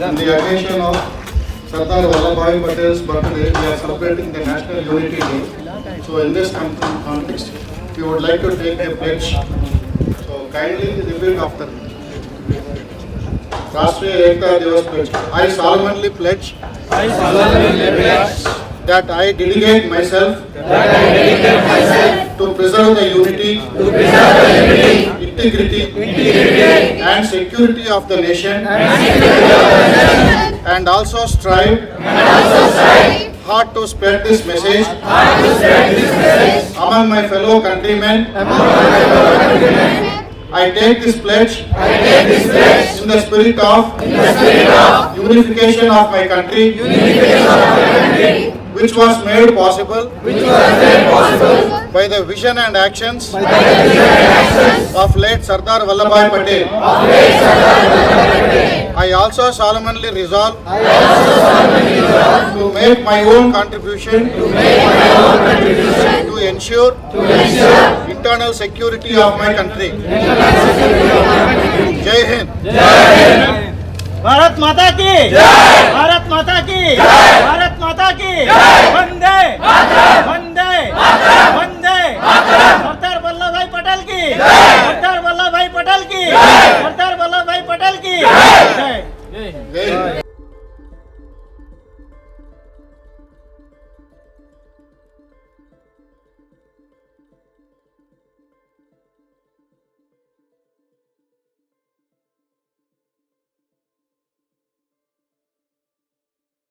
On the occasion of Sardar Vallabhbhai Patel's birthday, we are celebrating the National Unity Day. So in this context, we would like to take a pledge. So kindly repeat after me. Rashtriya Ekta Diwas pledge. I solemnly pledge that I dedicate myself to preserve the unity, integrity and security of the nation, and also strive hard to spread this message among my fellow countrymen. I take this pledge in the spirit of unification of my country, which was made possible by the vision and actions of late Sardar Vallabhbhai Patel. I also solemnly resolve to make my own contribution to ensure internal security of my country. Jai Hind. Bharat माता की जय, भारत माता की जय, भारत माता की जय, वंदे